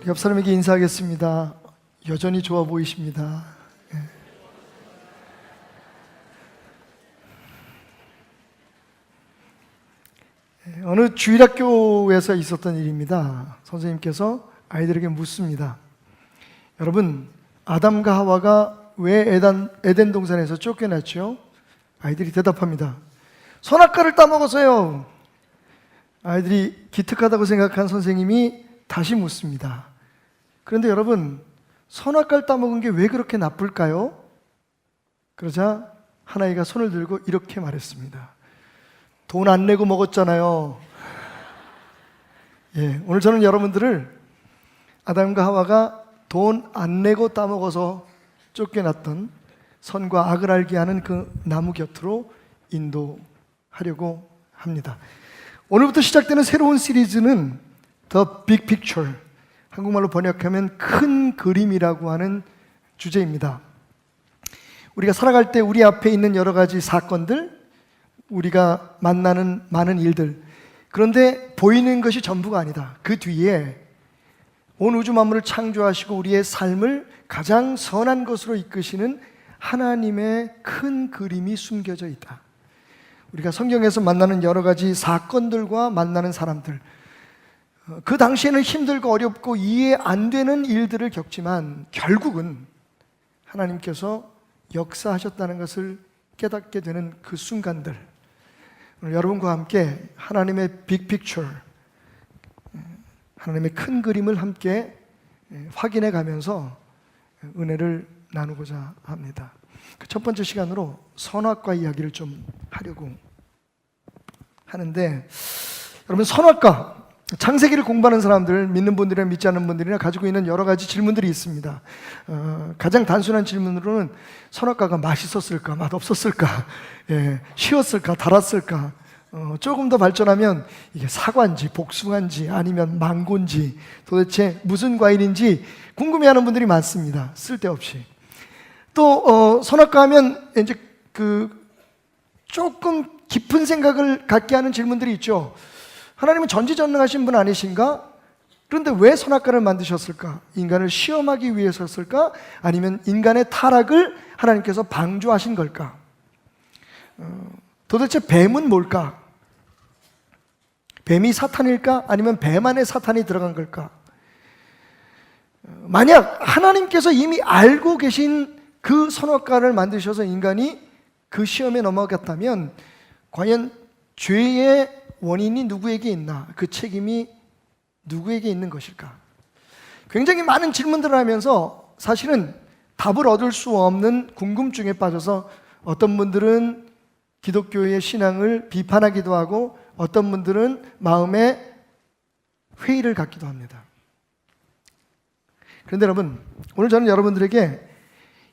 옆 사람에게 인사하겠습니다. 여전히 좋아 보이십니다. 어느 주일학교에서 있었던 일입니다. 선생님께서 아이들에게 묻습니다. 여러분, 아담과 하와가 왜 에덴 동산에서 쫓겨났죠? 아이들이 대답합니다. 선악과를 따먹어서요. 아이들이 기특하다고 생각한 선생님이 다시 묻습니다. 그런데 여러분, 선악과를 따먹은 게 왜 그렇게 나쁠까요? 그러자 한 아이가 손을 들고 이렇게 말했습니다. 돈 안 내고 먹었잖아요. 오늘 저는 여러분들을 아담과 하와가 돈 안 내고 따먹어서 쫓겨났던 선과 악을 알게 하는 그 나무 곁으로 인도하려고 합니다. 오늘부터 시작되는 새로운 시리즈는 The Big Picture, 한국말로 번역하면 큰 그림이라고 하는 주제입니다. 우리가 살아갈 때 우리 앞에 있는 여러 가지 사건들, 우리가 만나는 많은 일들, 그런데 보이는 것이 전부가 아니다. 그 뒤에 온 우주 만물을 창조하시고 우리의 삶을 가장 선한 것으로 이끄시는 하나님의 큰 그림이 숨겨져 있다. 우리가 성경에서 만나는 여러 가지 사건들과 만나는 사람들, 그 당시에는 힘들고 어렵고 이해 안 되는 일들을 겪지만 결국은 하나님께서 역사하셨다는 것을 깨닫게 되는 그 순간들, 오늘 여러분과 함께 하나님의 빅픽처, 하나님의 큰 그림을 함께 확인해 가면서 은혜를 나누고자 합니다. 그 첫 번째 시간으로 선악과 이야기를 좀 하려고 하는데, 여러분, 선악과, 창세기를 공부하는 사람들, 믿는 분들이나 믿지 않는 분들이나 가지고 있는 여러 가지 질문들이 있습니다. 가장 단순한 질문으로는 선악과가 맛있었을까, 맛없었을까, 쉬웠을까, 달았을까, 조금 더 발전하면 이게 사과인지 복숭아인지 아니면 망고인지 도대체 무슨 과일인지 궁금해하는 분들이 많습니다. 쓸데없이. 또 선악과 하면 이제 조금 깊은 생각을 갖게 하는 질문들이 있죠. 하나님은 전지전능하신 분 아니신가? 그런데 왜 선악과를 만드셨을까? 인간을 시험하기 위해서였을까? 아니면 인간의 타락을 하나님께서 방조하신 걸까? 도대체 뱀은 뭘까? 뱀이 사탄일까? 아니면 뱀 안에 사탄이 들어간 걸까? 만약 하나님께서 이미 알고 계신 그 선악과를 만드셔서 인간이 그 시험에 넘어갔다면 과연 죄의 원인이 누구에게 있나? 그 책임이 누구에게 있는 것일까? 굉장히 많은 질문들을 하면서 사실은 답을 얻을 수 없는 궁금증에 빠져서 어떤 분들은 기독교의 신앙을 비판하기도 하고 어떤 분들은 마음에 회의를 갖기도 합니다. 그런데 여러분, 오늘 저는 여러분들에게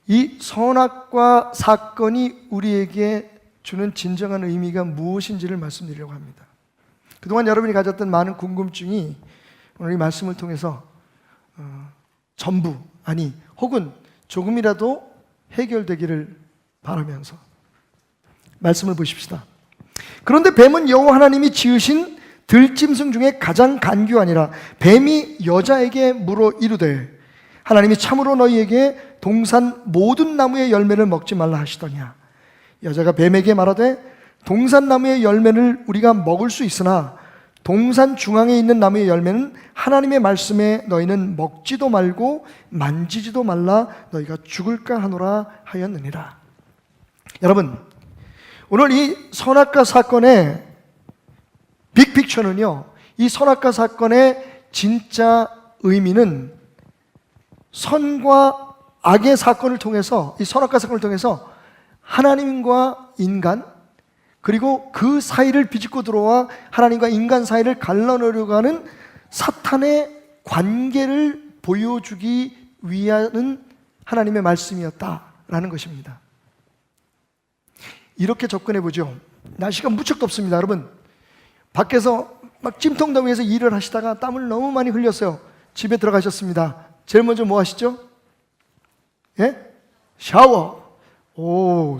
이 선악과 사건이 우리에게 주는 진정한 의미가 무엇인지를 말씀드리려고 합니다. 그동안 여러분이 가졌던 많은 궁금증이 오늘 이 말씀을 통해서 전부, 아니 혹은 조금이라도 해결되기를 바라면서 말씀을 보십시다. 그런데 뱀은 여호와 하나님이 지으신 들짐승 중에 가장 간교하니라. 뱀이 여자에게 물어 이르되 하나님이 참으로 너희에게 동산 모든 나무의 열매를 먹지 말라 하시더냐. 여자가 뱀에게 말하되 동산 나무의 열매를 우리가 먹을 수 있으나 동산 중앙에 있는 나무의 열매는 하나님의 말씀에 너희는 먹지도 말고 만지지도 말라 너희가 죽을까 하노라 하였느니라. 여러분, 오늘 이 선악과 사건의 빅픽처는요, 이 선악과 사건의 진짜 의미는 선과 악의 사건을 통해서, 이 선악과 사건을 통해서 하나님과 인간, 그리고 그 사이를 비집고 들어와 하나님과 인간 사이를 갈라놓으려고 하는 사탄의 관계를 보여주기 위한 하나님의 말씀이었다라는 것입니다. 이렇게 접근해 보죠. 날씨가 무척 덥습니다. 여러분, 밖에서 막 찜통더위에서 일을 하시다가 땀을 너무 많이 흘렸어요. 집에 들어가셨습니다. 제일 먼저 뭐 하시죠? 샤워. 오,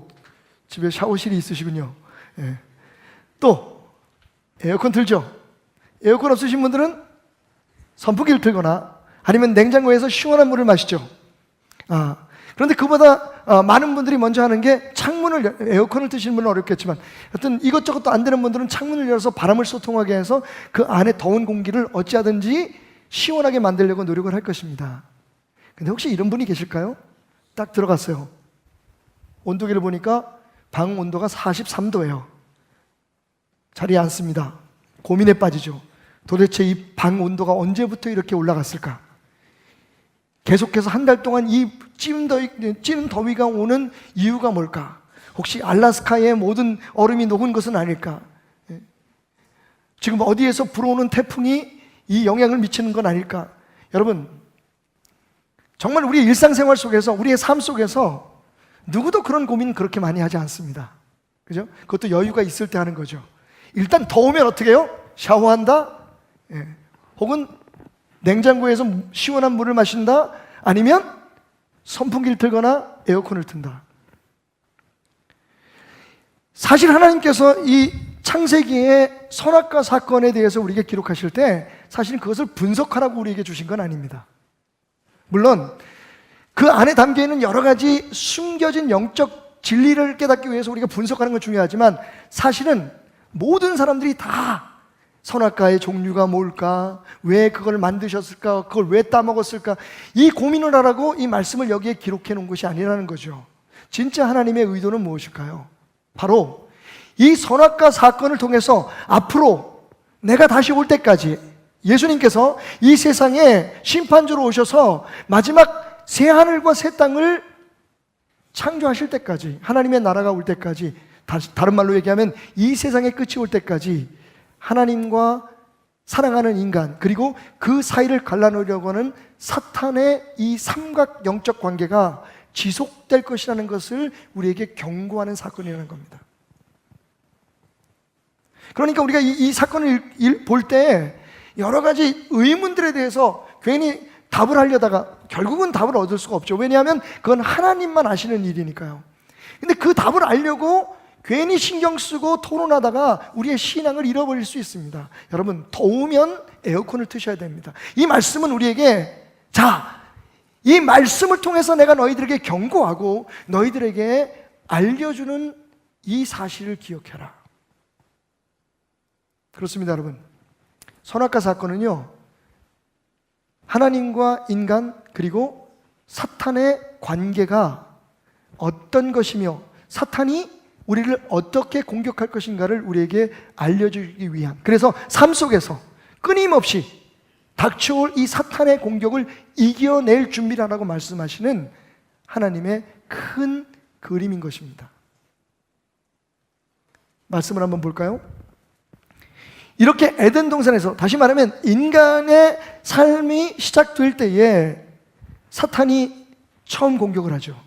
집에 샤워실이 있으시군요. 또 에어컨 틀죠. 에어컨 없으신 분들은 선풍기를 틀거나 아니면 냉장고에서 시원한 물을 마시죠. 그런데 그보다 많은 분들이 먼저 하는 게 에어컨을 트시는 분은 어렵겠지만 하여튼 이것저것 안 되는 분들은 창문을 열어서 바람을 소통하게 해서 그 안에 더운 공기를 어찌하든지 시원하게 만들려고 노력을 할 것입니다. 근데 혹시 이런 분이 계실까요? 딱 들어갔어요. 온도계를 보니까 방 온도가 43도예요. 자리에 앉습니다. 고민에 빠지죠. 도대체 이 방 온도가 언제부터 이렇게 올라갔을까? 계속해서 한 달 동안 이 찌는 더위가 오는 이유가 뭘까? 혹시 알래스카의 모든 얼음이 녹은 것은 아닐까? 지금 어디에서 불어오는 태풍이 이 영향을 미치는 건 아닐까? 여러분, 정말 우리의 일상생활 속에서, 우리의 삶 속에서 누구도 그런 고민 그렇게 많이 하지 않습니다. 그죠? 그것도 여유가 있을 때 하는 거죠. 일단 더우면 어떻게 해요? 샤워한다? 혹은 냉장고에서 시원한 물을 마신다? 아니면 선풍기를 틀거나 에어컨을 튼다. 사실 하나님께서 이 창세기의 선악과 사건에 대해서 우리에게 기록하실 때 사실 그것을 분석하라고 우리에게 주신 건 아닙니다. 물론 그 안에 담겨있는 여러 가지 숨겨진 영적 진리를 깨닫기 위해서 우리가 분석하는 건 중요하지만 사실은 모든 사람들이 다 선악과의 종류가 뭘까? 왜 그걸 만드셨을까? 그걸 왜 따먹었을까? 이 고민을 하라고 이 말씀을 여기에 기록해 놓은 것이 아니라는 거죠. 진짜 하나님의 의도는 무엇일까요? 바로 이 선악과 사건을 통해서 앞으로 내가 다시 올 때까지 예수님께서 이 세상에 심판주로 오셔서 마지막 새 하늘과 새 땅을 창조하실 때까지, 하나님의 나라가 올 때까지, 다른 말로 얘기하면 이 세상의 끝이 올 때까지 하나님과 사랑하는 인간, 그리고 그 사이를 갈라놓으려고 하는 사탄의 이 삼각 영적 관계가 지속될 것이라는 것을 우리에게 경고하는 사건이라는 겁니다. 그러니까 우리가 이 사건을 볼 때 여러 가지 의문들에 대해서 괜히 답을 하려다가 결국은 답을 얻을 수가 없죠. 왜냐하면 그건 하나님만 아시는 일이니까요. 근데 그 답을 알려고 괜히 신경 쓰고 토론하다가 우리의 신앙을 잃어버릴 수 있습니다. 여러분, 더우면 에어컨을 트셔야 됩니다. 이 말씀은 우리에게, 이 말씀을 통해서 내가 너희들에게 경고하고 너희들에게 알려주는 이 사실을 기억해라. 그렇습니다, 여러분. 선악과 사건은요, 하나님과 인간 그리고 사탄의 관계가 어떤 것이며 사탄이 우리를 어떻게 공격할 것인가를 우리에게 알려주기 위한, 그래서 삶 속에서 끊임없이 닥쳐올 이 사탄의 공격을 이겨낼 준비를 하라고 말씀하시는 하나님의 큰 그림인 것입니다. 말씀을 한번 볼까요? 이렇게 에덴 동산에서, 다시 말하면 인간의 삶이 시작될 때에 사탄이 처음 공격을 하죠.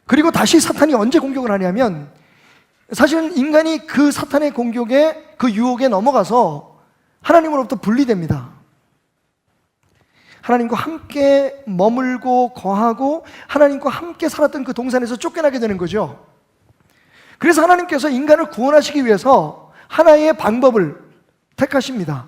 그리고 다시 사탄이 언제 공격을 하냐면, 사실은 인간이 그 사탄의 공격에, 그 유혹에 넘어가서 하나님으로부터 분리됩니다. 하나님과 함께 머물고 거하고 하나님과 함께 살았던 그 동산에서 쫓겨나게 되는 거죠. 그래서 하나님께서 인간을 구원하시기 위해서 하나의 방법을 택하십니다.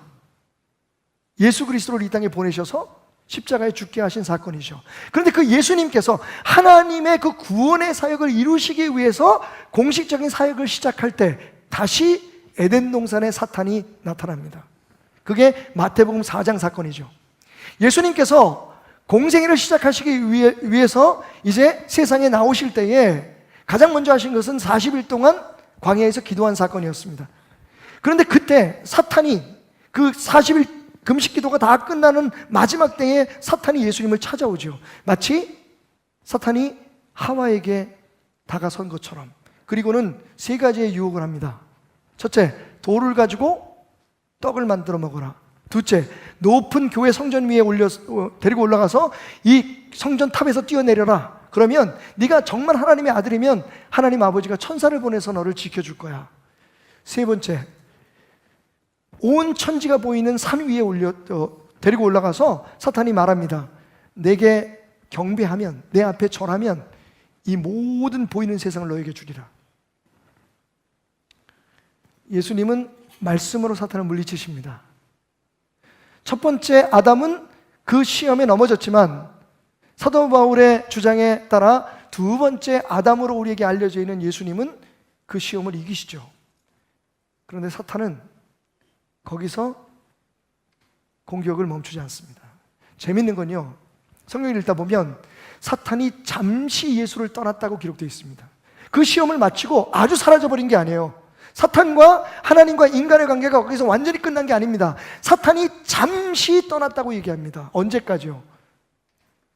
예수 그리스도를 이 땅에 보내셔서 십자가에 죽게 하신 사건이죠. 그런데 그 예수님께서 하나님의 그 구원의 사역을 이루시기 위해서 공식적인 사역을 시작할 때 다시 에덴 동산에 사탄이 나타납니다. 그게 마태복음 4장 사건이죠. 예수님께서 공생애를 시작하시기 위해서 이제 세상에 나오실 때에 가장 먼저 하신 것은 40일 동안 광야에서 기도한 사건이었습니다. 그런데 그때 사탄이 그 40일 금식 기도가 다 끝나는 마지막 때에 사탄이 예수님을 찾아오죠. 마치 사탄이 하와에게 다가선 것처럼. 그리고는 세 가지의 유혹을 합니다. 첫째, 돌을 가지고 떡을 만들어 먹어라. 둘째, 높은 교회 성전 위에 데리고 올라가서 이 성전 탑에서 뛰어내려라. 그러면 네가 정말 하나님의 아들이면 하나님 아버지가 천사를 보내서 너를 지켜줄 거야. 세 번째, 온 천지가 보이는 산 위에 데리고 올라가서 사탄이 말합니다. 내게 경배하면, 내 앞에 절하면 이 모든 보이는 세상을 너에게 주리라. 예수님은 말씀으로 사탄을 물리치십니다. 첫 번째 아담은 그 시험에 넘어졌지만 사도 바울의 주장에 따라 두 번째 아담으로 우리에게 알려져 있는 예수님은 그 시험을 이기시죠. 그런데 사탄은 거기서 공격을 멈추지 않습니다. 재밌는 건요, 성경을 읽다 보면 사탄이 잠시 예수를 떠났다고 기록되어 있습니다. 그 시험을 마치고 아주 사라져버린 게 아니에요. 사탄과 하나님과 인간의 관계가 거기서 완전히 끝난 게 아닙니다. 사탄이 잠시 떠났다고 얘기합니다. 언제까지요?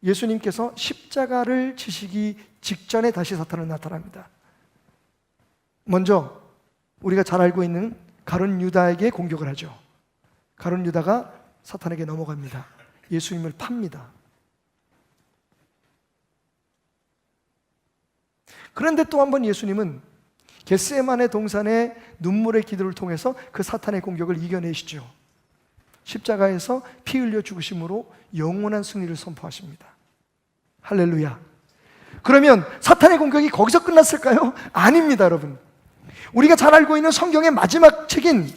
예수님께서 십자가를 지시기 직전에 다시 사탄은 나타납니다. 먼저 우리가 잘 알고 있는 가룟 유다에게 공격을 하죠. 가룟 유다가 사탄에게 넘어갑니다. 예수님을 팝니다. 그런데 또 한 번 예수님은 겟세마네 동산의 눈물의 기도를 통해서 그 사탄의 공격을 이겨내시죠. 십자가에서 피 흘려 죽으심으로 영원한 승리를 선포하십니다. 할렐루야. 그러면 사탄의 공격이 거기서 끝났을까요? 아닙니다, 여러분. 우리가 잘 알고 있는 성경의 마지막 책인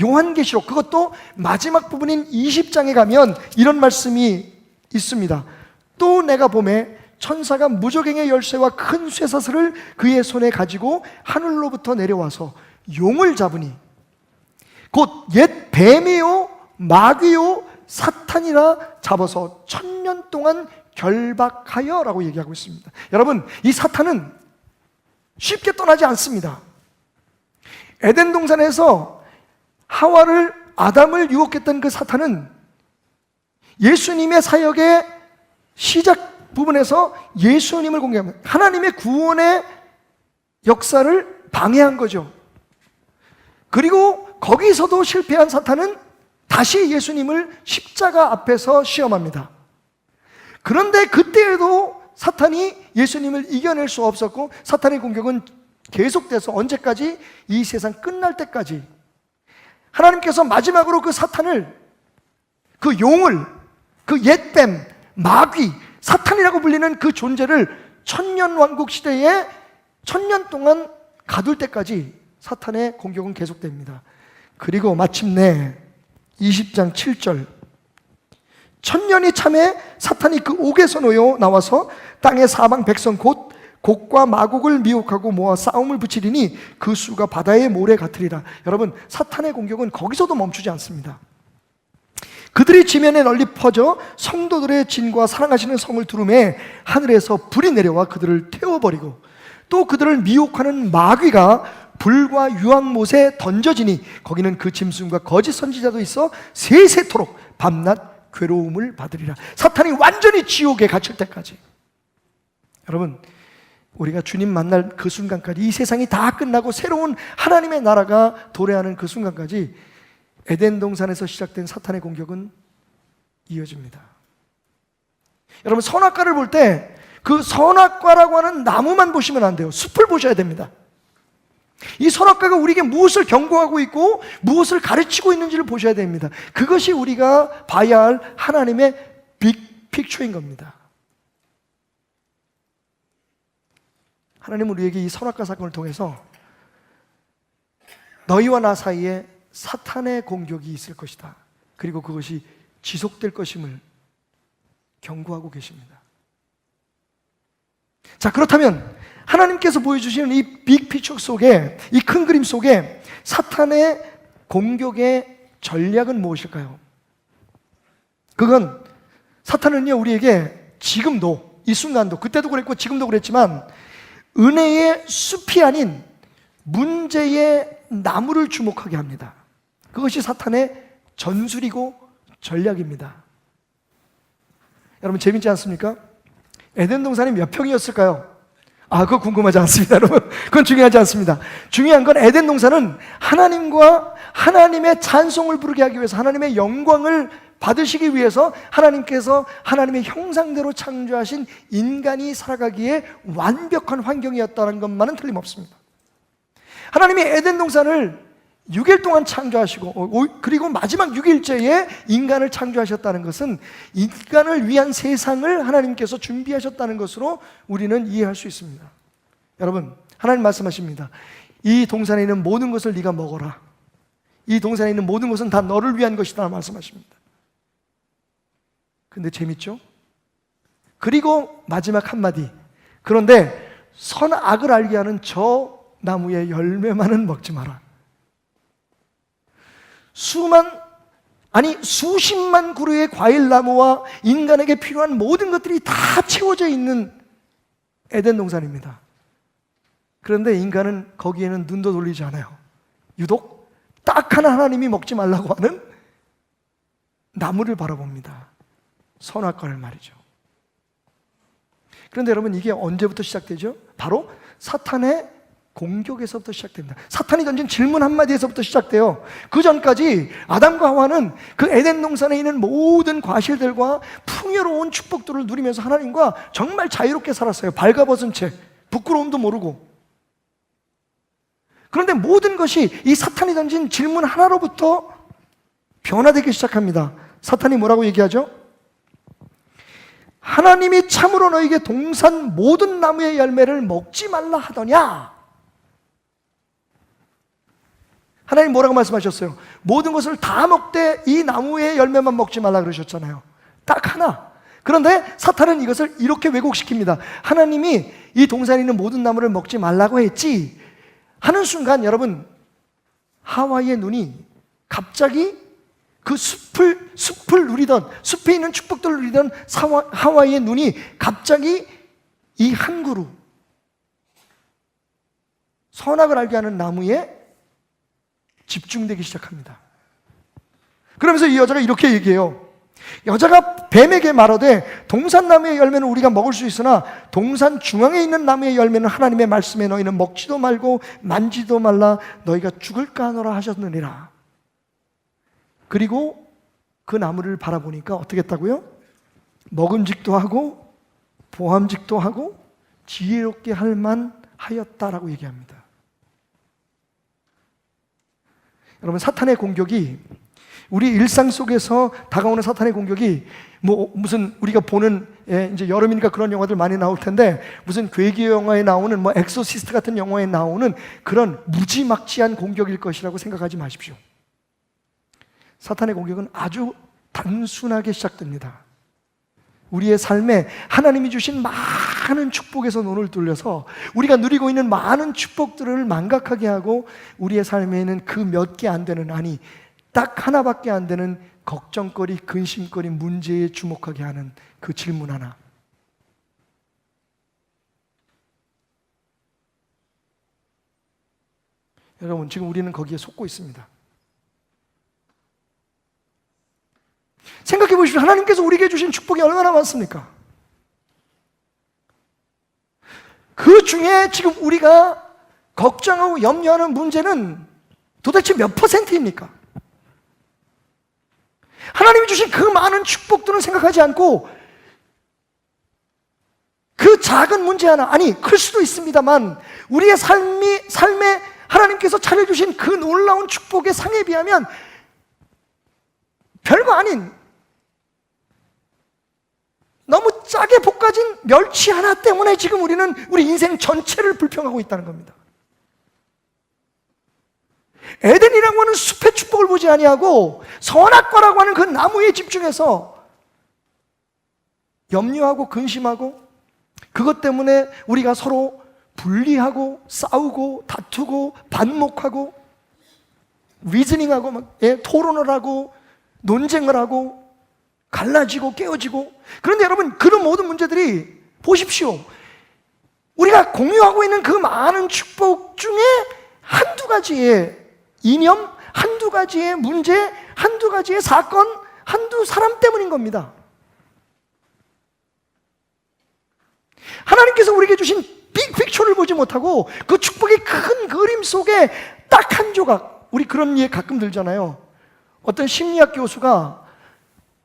요한계시록, 그것도 마지막 부분인 20장에 가면 이런 말씀이 있습니다. 또 내가 보매 천사가 무저갱의 열쇠와 큰 쇠사슬을 그의 손에 가지고 하늘로부터 내려와서 용을 잡으니 곧 옛 뱀이요 마귀요 사탄이라 잡아서 1000년 동안 결박하여 라고 얘기하고 있습니다. 여러분, 이 사탄은 쉽게 떠나지 않습니다. 에덴 동산에서 하와를, 아담을 유혹했던 그 사탄은 예수님의 사역의 시작 부분에서 예수님을 공개합니다. 하나님의 구원의 역사를 방해한 거죠. 그리고 거기서도 실패한 사탄은 다시 예수님을 십자가 앞에서 시험합니다. 그런데 그때에도 사탄이 예수님을 이겨낼 수 없었고 사탄의 공격은 계속돼서 언제까지? 이 세상 끝날 때까지. 하나님께서 마지막으로 그 사탄을, 그 용을, 그 옛뱀, 마귀, 사탄이라고 불리는 그 존재를 1000년 왕국 시대에 1000년 동안 가둘 때까지 사탄의 공격은 계속됩니다. 그리고 마침내 20장 7절 1000년이 참에 사탄이 그 옥에서 놓여 나와서 땅의 사방 백성 곧 곡과 마곡을 미혹하고 모아 싸움을 붙이리니 그 수가 바다의 모래 같으리라. 여러분, 사탄의 공격은 거기서도 멈추지 않습니다. 그들이 지면에 널리 퍼져 성도들의 진과 사랑하시는 성을 두름에 하늘에서 불이 내려와 그들을 태워버리고 또 그들을 미혹하는 마귀가 불과 유황못에 던져지니 거기는 그 짐승과 거짓 선지자도 있어 세세토록 밤낮 괴로움을 받으리라. 사탄이 완전히 지옥에 갇힐 때까지. 여러분, 우리가 주님 만날 그 순간까지, 이 세상이 다 끝나고 새로운 하나님의 나라가 도래하는 그 순간까지 에덴 동산에서 시작된 사탄의 공격은 이어집니다. 여러분, 선악과를 볼 때 그 선악과라고 하는 나무만 보시면 안 돼요. 숲을 보셔야 됩니다. 이 선악과가 우리에게 무엇을 경고하고 있고 무엇을 가르치고 있는지를 보셔야 됩니다. 그것이 우리가 봐야 할 하나님의 빅픽처인 겁니다. 하나님은 우리에게 이 선악과 사건을 통해서 너희와 나 사이에 사탄의 공격이 있을 것이다, 그리고 그것이 지속될 것임을 경고하고 계십니다. 자, 그렇다면 하나님께서 보여주시는 이 빅피처 속에, 이 큰 그림 속에 사탄의 공격의 전략은 무엇일까요? 그건, 사탄은요 우리에게 지금도, 이 순간도, 그때도 그랬고 지금도 그랬지만 은혜의 숲이 아닌 문제의 나무를 주목하게 합니다. 그것이 사탄의 전술이고 전략입니다. 여러분, 재밌지 않습니까? 에덴 동산이 몇 평이었을까요? 그거 궁금하지 않습니다, 여러분. 그건 중요하지 않습니다. 중요한 건 에덴 동산은 하나님과 하나님의 찬송을 부르게 하기 위해서, 하나님의 영광을 받으시기 위해서 하나님께서 하나님의 형상대로 창조하신 인간이 살아가기에 완벽한 환경이었다는 것만은 틀림없습니다. 하나님이 에덴 동산을 6일 동안 창조하시고 그리고 마지막 6일째에 인간을 창조하셨다는 것은 인간을 위한 세상을 하나님께서 준비하셨다는 것으로 우리는 이해할 수 있습니다. 여러분, 하나님 말씀하십니다. 이 동산에 있는 모든 것을 네가 먹어라. 이 동산에 있는 모든 것은 다 너를 위한 것이다 말씀하십니다. 근데 재밌죠? 그리고 마지막 한마디. 그런데 선악을 알게 하는 저 나무의 열매만은 먹지 마라. 수십만 그루의 과일나무와 인간에게 필요한 모든 것들이 다 채워져 있는 에덴 동산입니다. 그런데 인간은 거기에는 눈도 돌리지 않아요. 유독 딱 하나님이 먹지 말라고 하는 나무를 바라봅니다. 선악과를 말이죠. 그런데 여러분, 이게 언제부터 시작되죠? 바로 사탄의 공격에서부터 시작됩니다. 사탄이 던진 질문 한마디에서부터 시작돼요. 그 전까지 아담과 하와는 그 에덴 동산에 있는 모든 과실들과 풍요로운 축복들을 누리면서 하나님과 정말 자유롭게 살았어요. 발가벗은 채, 부끄러움도 모르고. 그런데 모든 것이 이 사탄이 던진 질문 하나로부터 변화되기 시작합니다. 사탄이 뭐라고 얘기하죠? 하나님이 참으로 너에게 동산 모든 나무의 열매를 먹지 말라 하더냐? 하나님 뭐라고 말씀하셨어요? 모든 것을 다 먹되 이 나무의 열매만 먹지 말라 그러셨잖아요. 딱 하나. 그런데 사탄은 이것을 이렇게 왜곡시킵니다. 하나님이 이 동산에 있는 모든 나무를 먹지 말라고 했지 하는 순간, 여러분, 하와의 눈이 갑자기 그 숲을 누리던, 숲에 있는 축복들을 누리던 하와의 눈이 갑자기 이 한 그루 선악을 알게 하는 나무에 집중되기 시작합니다. 그러면서 이 여자가 이렇게 얘기해요. 여자가 뱀에게 말하되 동산나무의 열매는 우리가 먹을 수 있으나 동산 중앙에 있는 나무의 열매는 하나님의 말씀에 너희는 먹지도 말고 만지도 말라 너희가 죽을까 하노라 하셨느니라. 그리고 그 나무를 바라보니까 어떻게 했다고요? 먹음직도 하고 보암직도 하고 지혜롭게 할 만하였다라고 얘기합니다. 여러분, 사탄의 공격이, 우리 일상 속에서 다가오는 사탄의 공격이 무슨 우리가 보는, 이제 여름이니까 그런 영화들 많이 나올 텐데, 무슨 괴기 영화에 나오는 엑소시스트 같은 영화에 나오는 그런 무지막지한 공격일 것이라고 생각하지 마십시오. 사탄의 공격은 아주 단순하게 시작됩니다. 우리의 삶에 하나님이 주신 많은 축복에서 눈을 돌려서 우리가 누리고 있는 많은 축복들을 망각하게 하고 우리의 삶에는 그 몇 개 안 되는, 아니 딱 하나밖에 안 되는 걱정거리, 근심거리, 문제에 주목하게 하는 그 질문 하나. 여러분, 지금 우리는 거기에 속고 있습니다. 생각해 보십시오. 하나님께서 우리에게 주신 축복이 얼마나 많습니까? 그 중에 지금 우리가 걱정하고 염려하는 문제는 도대체 몇 %입니까? 하나님이 주신 그 많은 축복들은 생각하지 않고 그 작은 문제 하나, 아니 클 수도 있습니다만 우리의 삶에 하나님께서 차려주신 그 놀라운 축복의 상에 비하면 별거 아닌, 너무 짜게 볶아진 멸치 하나 때문에 지금 우리는 우리 인생 전체를 불평하고 있다는 겁니다. 에덴이라고 하는 숲의 축복을 보지 아니하고 선악과라고 하는 그 나무에 집중해서 염려하고 근심하고, 그것 때문에 우리가 서로 분리하고 싸우고 다투고 반목하고 리즈닝하고 토론을 하고 논쟁을 하고 갈라지고 깨어지고. 그런데 여러분, 그런 모든 문제들이 보십시오. 우리가 공유하고 있는 그 많은 축복 중에 한두 가지의 이념, 한두 가지의 문제, 한두 가지의 사건, 한두 사람 때문인 겁니다. 하나님께서 우리에게 주신 빅픽처를 보지 못하고 그 축복의 큰 그림 속에 딱 한 조각, 우리 그런 예 가끔 들잖아요. 어떤 심리학 교수가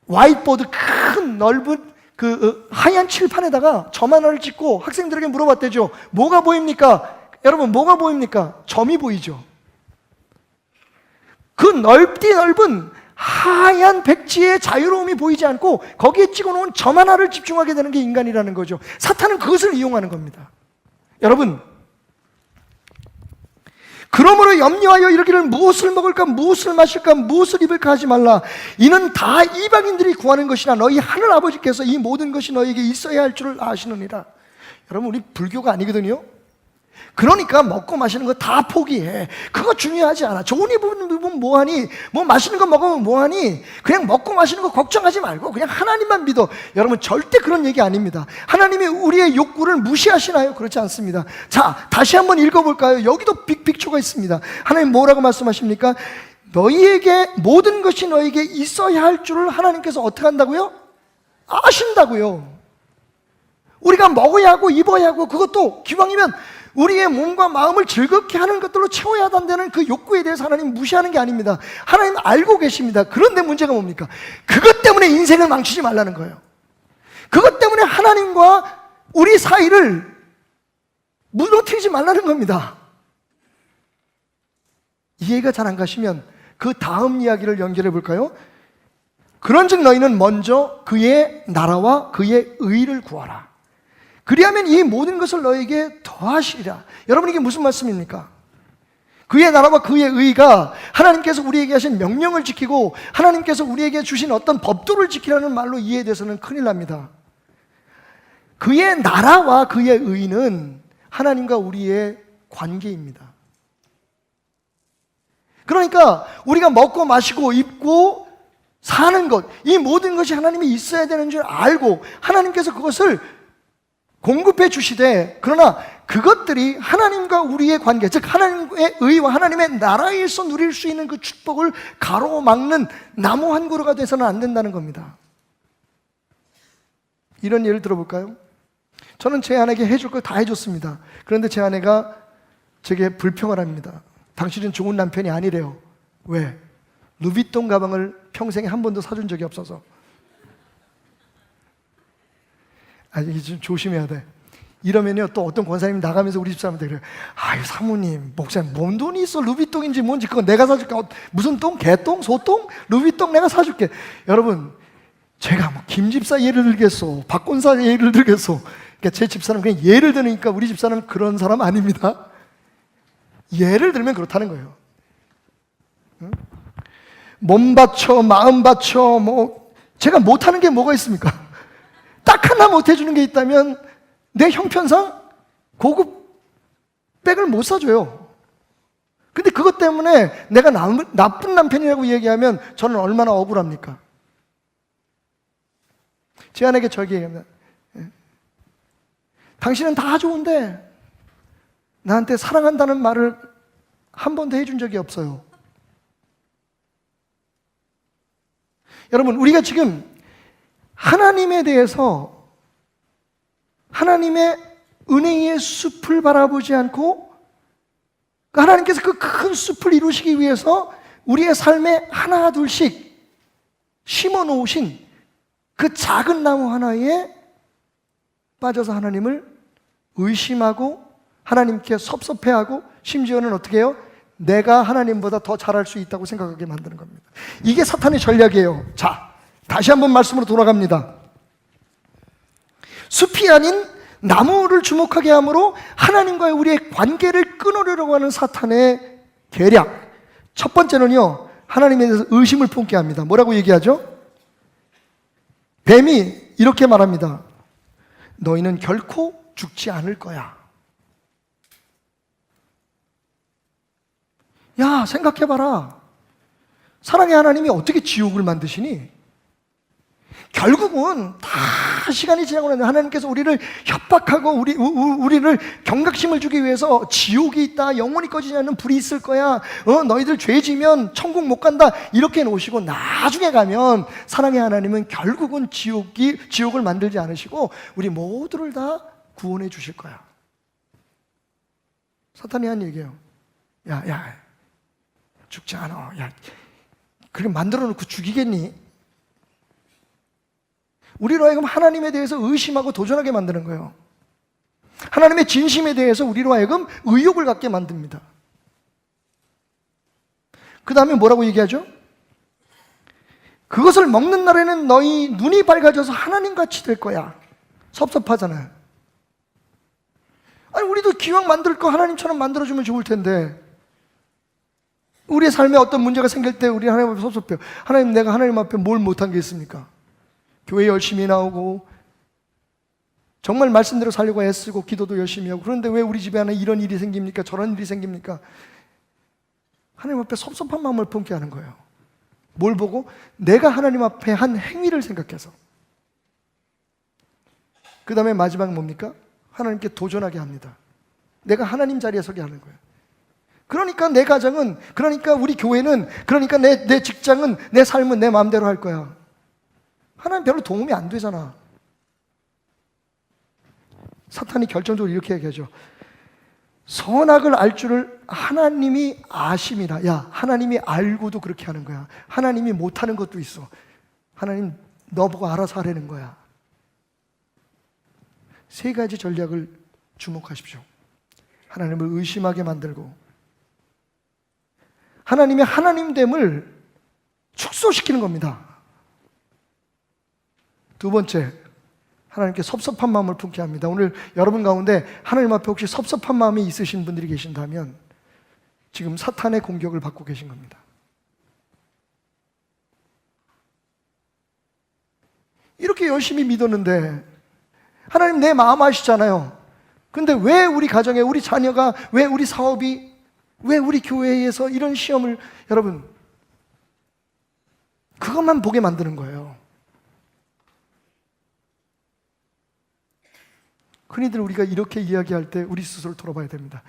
화이트보드 큰 넓은 그 하얀 칠판에다가 점 하나를 찍고 학생들에게 물어봤대죠. 뭐가 보입니까? 여러분, 뭐가 보입니까? 점이 보이죠. 그 넓은 하얀 백지의 자유로움이 보이지 않고 거기에 찍어놓은 점 하나를 집중하게 되는 게 인간이라는 거죠. 사탄은 그것을 이용하는 겁니다. 여러분, 그러므로 염려하여 이르기를 무엇을 먹을까 무엇을 마실까 무엇을 입을까 하지 말라. 이는 다 이방인들이 구하는 것이나 너희 하늘 아버지께서 이 모든 것이 너희에게 있어야 할 줄을 아시느니라. 여러분, 우리 불교가 아니거든요. 그러니까 먹고 마시는 거 다 포기해. 그거 중요하지 않아. 좋은 입으면 뭐하니? 뭐 맛있는 거 먹으면 뭐하니? 그냥 먹고 마시는 거 걱정하지 말고 그냥 하나님만 믿어. 여러분, 절대 그런 얘기 아닙니다. 하나님이 우리의 욕구를 무시하시나요? 그렇지 않습니다. 자, 다시 한번 읽어볼까요? 여기도 빅픽처가 있습니다. 하나님 뭐라고 말씀하십니까? 너희에게 모든 것이 너희에게 있어야 할 줄을 하나님께서 어떻게 한다고요? 아신다고요. 우리가 먹어야 하고 입어야 하고, 그것도 기왕이면 우리의 몸과 마음을 즐겁게 하는 것들로 채워야 한다는 그 욕구에 대해서 하나님 무시하는 게 아닙니다. 하나님 알고 계십니다. 그런데 문제가 뭡니까? 그것 때문에 인생을 망치지 말라는 거예요. 그것 때문에 하나님과 우리 사이를 무너뜨리지 말라는 겁니다. 이해가 잘 안 가시면 그 다음 이야기를 연결해 볼까요? 그런즉 너희는 먼저 그의 나라와 그의 의를 구하라. 그리하면 이 모든 것을 너에게 더하시리라. 여러분, 이게 무슨 말씀입니까? 그의 나라와 그의 의가 하나님께서 우리에게 하신 명령을 지키고 하나님께서 우리에게 주신 어떤 법도를 지키라는 말로 이해돼서는 큰일 납니다. 그의 나라와 그의 의는 하나님과 우리의 관계입니다. 그러니까 우리가 먹고 마시고 입고 사는 것, 이 모든 것이 하나님이 있어야 되는 줄 알고 하나님께서 그것을 공급해 주시되, 그러나 그것들이 하나님과 우리의 관계, 즉 하나님의 의와 하나님의 나라에서 누릴 수 있는 그 축복을 가로막는 나무 한 그루가 돼서는 안 된다는 겁니다. 이런 예를 들어볼까요? 저는 제 아내에게 해줄 걸 다 해줬습니다. 그런데 제 아내가 제게 불평을 합니다. 당신은 좋은 남편이 아니래요. 왜? 루비통 가방을 평생에 한 번도 사준 적이 없어서. 이게 좀 조심해야 돼. 이러면요, 또 어떤 권사님이 나가면서 우리 집사람한테 그래요. 아유, 사모님, 목사님, 뭔 돈이 있어? 루비통인지 뭔지 그거 내가 사줄게. 무슨 똥? 개똥? 소똥? 루비통 내가 사줄게. 여러분, 제가 뭐 김집사 예를 들겠소, 박권사 예를 들겠소. 그러니까 제 집사람 그냥 예를 드니까 우리 집사람은 그런 사람 아닙니다. 예를 들면 그렇다는 거예요. 응? 몸 바쳐, 마음 바쳐, 뭐 제가 못하는 게 뭐가 있습니까? 딱 하나 못해주는 게 있다면 내 형편상 고급 백을 못 사줘요. 근데 그것 때문에 내가 나쁜 남편이라고 얘기하면 저는 얼마나 억울합니까? 제 아내에게 저에게 얘기합니다. 당신은 다 좋은데 나한테 사랑한다는 말을 한 번도 해준 적이 없어요. 여러분, 우리가 지금 하나님에 대해서 하나님의 은혜의 숲을 바라보지 않고 하나님께서 그 큰 숲을 이루시기 위해서 우리의 삶에 하나 둘씩 심어 놓으신 그 작은 나무 하나에 빠져서 하나님을 의심하고 하나님께 섭섭해하고 심지어는 어떻게 해요? 내가 하나님보다 더 잘할 수 있다고 생각하게 만드는 겁니다. 이게 사탄의 전략이에요. 자, 다시 한번 말씀으로 돌아갑니다. 숲이 아닌 나무를 주목하게 함으로 하나님과의 우리의 관계를 끊으려고 하는 사탄의 계략. 첫 번째는요, 하나님에 대해서 의심을 품게 합니다. 뭐라고 얘기하죠? 뱀이 이렇게 말합니다. 너희는 결코 죽지 않을 거야. 야, 생각해봐라. 사랑의 하나님이 어떻게 지옥을 만드시니? 결국은 다 시간이 지나고 나면 하나님께서 우리를 협박하고 우리를 경각심을 주기 위해서 지옥이 있다, 영원히 꺼지지 않는 불이 있을 거야, 너희들 죄 지면 천국 못 간다, 이렇게 놓으시고 나중에 가면 사랑의 하나님은 결국은 지옥을 만들지 않으시고 우리 모두를 다 구원해 주실 거야. 사탄이 한 얘기예요. 야, 죽지 않아. 야, 그렇게 만들어 놓고 죽이겠니? 우리로 하여금 하나님에 대해서 의심하고 도전하게 만드는 거예요. 하나님의 진심에 대해서 우리로 하여금 의욕을 갖게 만듭니다. 그 다음에 뭐라고 얘기하죠? 그것을 먹는 날에는 너희 눈이 밝아져서 하나님같이 될 거야. 섭섭하잖아요. 아니, 우리도 기왕 만들 거 하나님처럼 만들어주면 좋을 텐데 우리의 삶에 어떤 문제가 생길 때 우리 하나님 앞에 섭섭해요. 하나님, 내가 하나님 앞에 뭘 못한 게 있습니까? 교회 열심히 나오고 정말 말씀대로 살려고 애쓰고 기도도 열심히 하고, 그런데 왜 우리 집에 하나 이런 일이 생깁니까? 저런 일이 생깁니까? 하나님 앞에 섭섭한 마음을 품게 하는 거예요. 뭘 보고? 내가 하나님 앞에 한 행위를 생각해서. 그 다음에 마지막 뭡니까? 하나님께 도전하게 합니다. 내가 하나님 자리에 서게 하는 거예요. 그러니까 내 가정은, 그러니까 우리 교회는, 그러니까 내 직장은, 내 삶은 내 마음대로 할 거야. 하나님 별로 도움이 안 되잖아. 사탄이 결정적으로 이렇게 얘기하죠. 선악을 알 줄을 하나님이 아심이라. 야, 하나님이 알고도 그렇게 하는 거야. 하나님이 못하는 것도 있어. 하나님 너 보고 알아서 하라는 거야. 세 가지 전략을 주목하십시오. 하나님을 의심하게 만들고, 하나님의 하나님됨을 축소시키는 겁니다. 두 번째, 하나님께 섭섭한 마음을 품게 합니다. 오늘 여러분 가운데 하나님 앞에 혹시 섭섭한 마음이 있으신 분들이 계신다면 지금 사탄의 공격을 받고 계신 겁니다. 이렇게 열심히 믿었는데 하나님 내 마음 아시잖아요. 근데 왜 우리 가정에, 우리 자녀가, 왜 우리 사업이, 왜 우리 교회에서 이런 시험을, 여러분, 그것만 보게 만드는 거예요. 흔히들 우리가 이렇게 이야기할 때 우리 스스로를 돌아봐야 됩니다.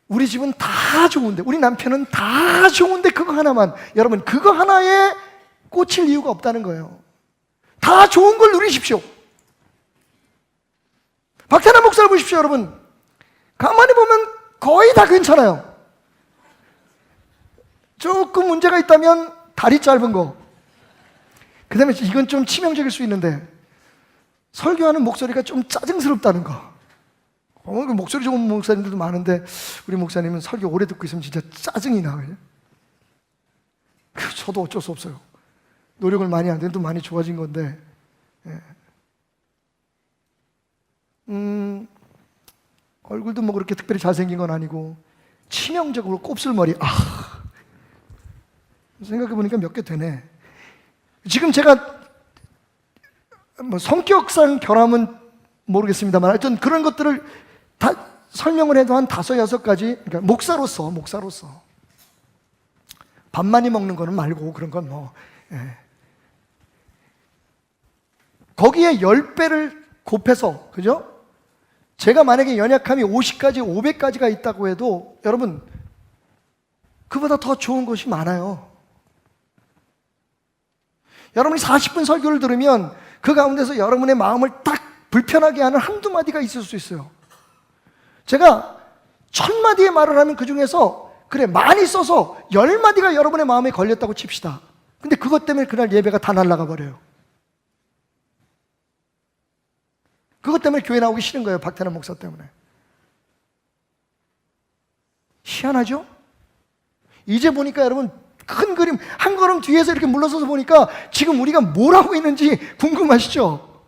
우리 집은 다 좋은데, 우리 남편은 다 좋은데 그거 하나만, 여러분, 그거 하나에 꽂힐 이유가 없다는 거예요. 다 좋은 걸 누리십시오. 박태남 목사를 보십시오, 여러분. 가만히 보면 거의 다 괜찮아요. 조금 문제가 있다면 다리 짧은 거, 그 다음에 이건 좀 치명적일 수 있는데 설교하는 목소리가 좀 짜증스럽다는 거. 목소리 좋은 목사님들도 많은데 우리 목사님은 설교 오래 듣고 있으면 진짜 짜증이 나요. 저도 어쩔 수 없어요. 노력을 많이 안 해도 많이 좋아진 건데, 얼굴도 뭐 그렇게 특별히 잘생긴 건 아니고 치명적으로 곱슬머리. 생각해보니까 몇 개 되네. 지금 제가 뭐 성격상 결함은 모르겠습니다만 하여튼 그런 것들을 다 설명을 해도 한 5, 6가지. 그러니까 목사로서 밥 많이 먹는 거는 말고 그런 건 뭐, 거기에 10배를 곱해서, 그죠? 제가 만약에 연약함이 50가지, 500가지가 있다고 해도 여러분, 그보다 더 좋은 것이 많아요. 여러분이 40분 설교를 들으면 그 가운데서 여러분의 마음을 딱 불편하게 하는 한두 마디가 있을 수 있어요. 제가 1000마디의 말을 하면 그 중에서 그래 많이 써서 10마디가 여러분의 마음에 걸렸다고 칩시다. 근데 그것 때문에 그날 예배가 다 날아가 버려요. 그것 때문에 교회 나오기 싫은 거예요. 박태남 목사 때문에. 희한하죠? 이제 보니까 여러분, 큰 그림 한 걸음 뒤에서 이렇게 물러서서 보니까 지금 우리가 뭘 하고 있는지 궁금하시죠?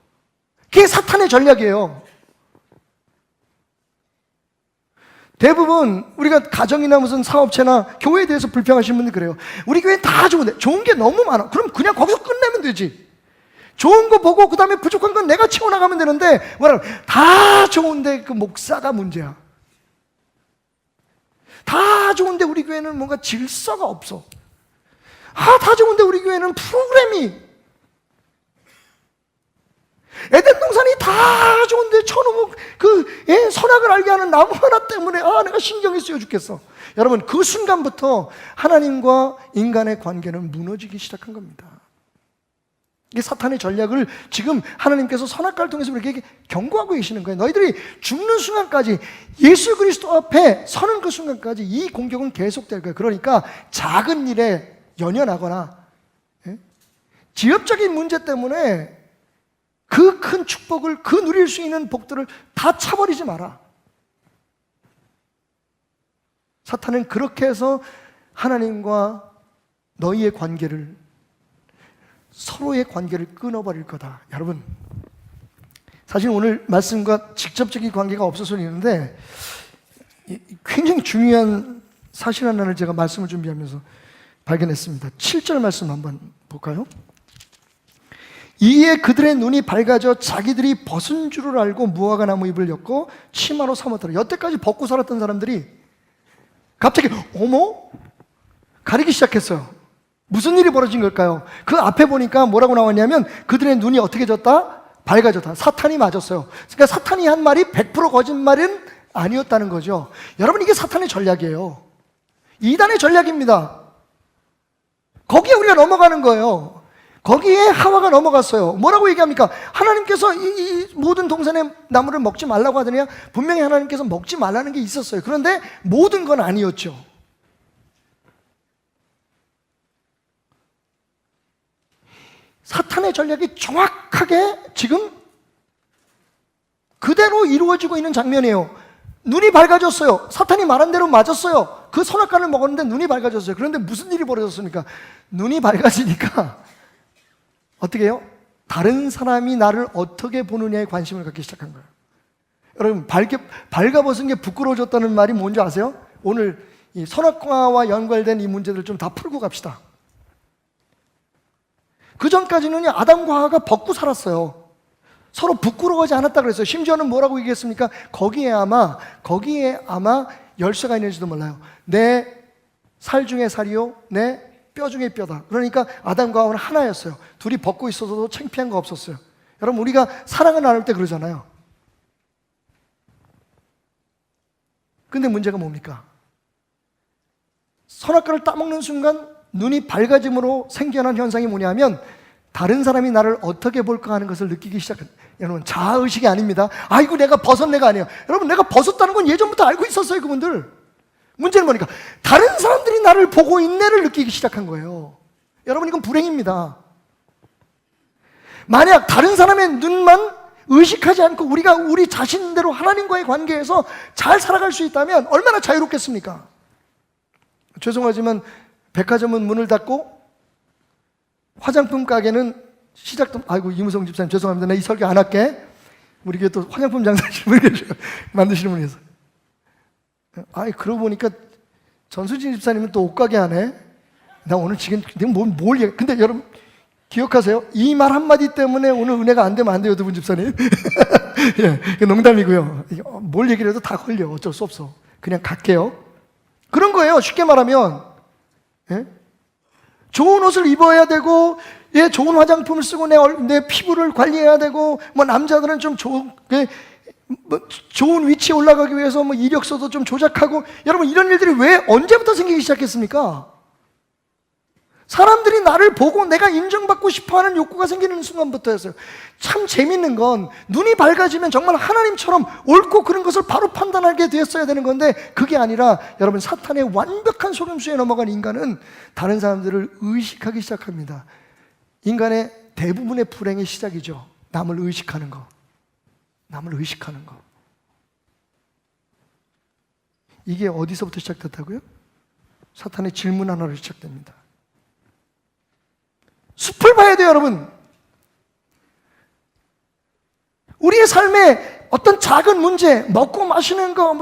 그게 사탄의 전략이에요. 대부분 우리가 가정이나 무슨 사업체나 교회에 대해서 불평하시는 분들 그래요. 우리 교회 다 좋은데 좋은 게 너무 많아. 그럼 그냥 거기서 끝내면 되지. 좋은 거 보고 그 다음에 부족한 건 내가 채워나가면 되는데 뭐라, 다 좋은데 그 목사가 문제야. 다 좋은데 우리 교회는 뭔가 질서가 없어. 다 좋은데 우리 교회는 프로그램이, 에덴 동산이 다 좋은데 저놈의 선악을 알게 하는 나무 하나 때문에 내가 신경이 쓰여 죽겠어. 여러분, 그 순간부터 하나님과 인간의 관계는 무너지기 시작한 겁니다. 이게 사탄의 전략을 지금 하나님께서 선악과를 통해서 우리에게 경고하고 계시는 거예요. 너희들이 죽는 순간까지, 예수 그리스도 앞에 서는 그 순간까지 이 공격은 계속될 거예요. 그러니까 작은 일에 연연하거나 지엽적인 문제 때문에 그 큰 축복을, 그 누릴 수 있는 복들을 다 차버리지 마라. 사탄은 그렇게 해서 하나님과 너희의 관계를, 서로의 관계를 끊어버릴 거다. 여러분, 사실 오늘 말씀과 직접적인 관계가 없을 수는 있는데 굉장히 중요한 사실 하나를 제가 말씀을 준비하면서 발견했습니다. 7절 말씀 한번 볼까요? 이에 그들의 눈이 밝아져 자기들이 벗은 줄을 알고 무화과 나무 잎을 엮고 치마로 삼았더라. 여태까지 벗고 살았던 사람들이 갑자기 어머? 가리기 시작했어요. 무슨 일이 벌어진 걸까요? 그 앞에 보니까 뭐라고 나왔냐면 그들의 눈이 어떻게 졌다? 밝아졌다. 사탄이 맞았어요. 그러니까 사탄이 한 말이 100% 거짓말은 아니었다는 거죠. 여러분, 이게 사탄의 전략이에요. 이단의 전략입니다. 거기에 우리가 넘어가는 거예요. 거기에 하와가 넘어갔어요. 뭐라고 얘기합니까? 하나님께서 이 모든 동산의 나무를 먹지 말라고 하더니 분명히 하나님께서 먹지 말라는 게 있었어요. 그런데 모든 건 아니었죠. 사탄의 전략이 정확하게 지금 그대로 이루어지고 있는 장면이에요. 눈이 밝아졌어요. 사탄이 말한 대로 맞았어요. 그 선악과를 먹었는데 눈이 밝아졌어요. 그런데 무슨 일이 벌어졌습니까? 눈이 밝아지니까 어떻게 해요? 다른 사람이 나를 어떻게 보느냐에 관심을 갖기 시작한 거예요. 여러분, 발가벗은 게 부끄러워졌다는 말이 뭔지 아세요? 오늘 이 선악과와 연관된 이 문제들을 좀 다 풀고 갑시다. 그 전까지는 아담과 하와가 벗고 살았어요. 서로 부끄러워하지 않았다 그랬어요. 심지어는 뭐라고 얘기했습니까? 거기에 아마 열쇠가 있는지도 몰라요. 내 살 중에 살이요, 내 뼈 중에 뼈다. 그러니까 아담과 하와는 하나였어요. 둘이 벗고 있어도 창피한 거 없었어요. 여러분, 우리가 사랑을 나눌 때 그러잖아요. 근데 문제가 뭡니까? 선악과를 따먹는 순간 눈이 밝아짐으로 생겨난 현상이 뭐냐면 다른 사람이 나를 어떻게 볼까 하는 것을 느끼기 시작한. 여러분, 자아의식이 아닙니다. 아이고 내가 벗었네가 아니에요. 여러분, 내가 벗었다는 건 예전부터 알고 있었어요. 그분들. 문제는 뭐니까 다른 사람들이 나를 보고 있네를 느끼기 시작한 거예요. 여러분, 이건 불행입니다. 만약 다른 사람의 눈만 의식하지 않고 우리가 우리 자신대로 하나님과의 관계에서 잘 살아갈 수 있다면 얼마나 자유롭겠습니까? 죄송하지만 백화점은 문을 닫고 화장품 가게는 시작도. 아이고, 이무성 집사님 죄송합니다. 나 이 설교 안 할게. 우리 교회 또 화장품 장사하시는 분이 계셔요. 만드시는 분이 있어요. 아이, 그러고 보니까 전수진 집사님은 또 옷가게 하네. 나 오늘 지금 뭘 얘기. 근데 여러분 기억하세요? 이 말 한마디 때문에 오늘 은혜가 안 되면 안 돼요, 두분 집사님. 예, 농담이고요. 뭘 얘기를 해도 다 걸려. 어쩔 수 없어. 그냥 갈게요. 그런 거예요. 쉽게 말하면. 예? 좋은 옷을 입어야 되고, 예, 좋은 화장품을 쓰고 내 피부를 관리해야 되고, 뭐 남자들은 좀 좋은 위치에 올라가기 위해서 뭐 이력서도 좀 조작하고. 여러분, 이런 일들이 왜 언제부터 생기기 시작했습니까? 사람들이 나를 보고 내가 인정받고 싶어하는 욕구가 생기는 순간부터였어요. 참 재밌는 건 눈이 밝아지면 정말 하나님처럼 옳고 그른 것을 바로 판단하게 되었어야 되는 건데 그게 아니라 여러분, 사탄의 완벽한 속임수에 넘어간 인간은 다른 사람들을 의식하기 시작합니다. 인간의 대부분의 불행의 시작이죠. 남을 의식하는 거. 남을 의식하는 거. 이게 어디서부터 시작됐다고요? 사탄의 질문 하나로 시작됩니다. 숲을 봐야 돼요, 여러분. 우리의 삶에 어떤 작은 문제, 먹고 마시는 거,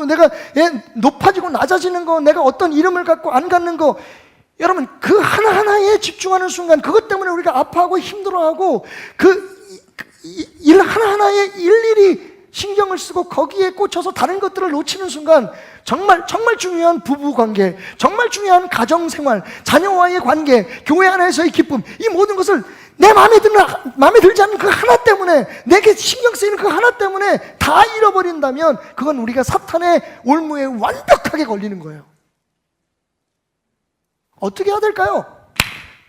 내가 높아지고 낮아지는 거, 내가 어떤 이름을 갖고 안 갖는 거, 여러분, 그 하나하나에 집중하는 순간, 그것 때문에 우리가 아파하고 힘들어하고, 일 하나하나에 일일이 신경을 쓰고 거기에 꽂혀서 다른 것들을 놓치는 순간 정말 중요한 부부 관계, 정말 중요한 가정 생활, 자녀와의 관계, 교회 안에서의 기쁨, 이 모든 것을 내 마음에 들지 않는 그 하나 때문에, 내게 신경 쓰이는 그 하나 때문에 다 잃어버린다면 그건 우리가 사탄의 올무에 완벽하게 걸리는 거예요. 어떻게 해야 될까요?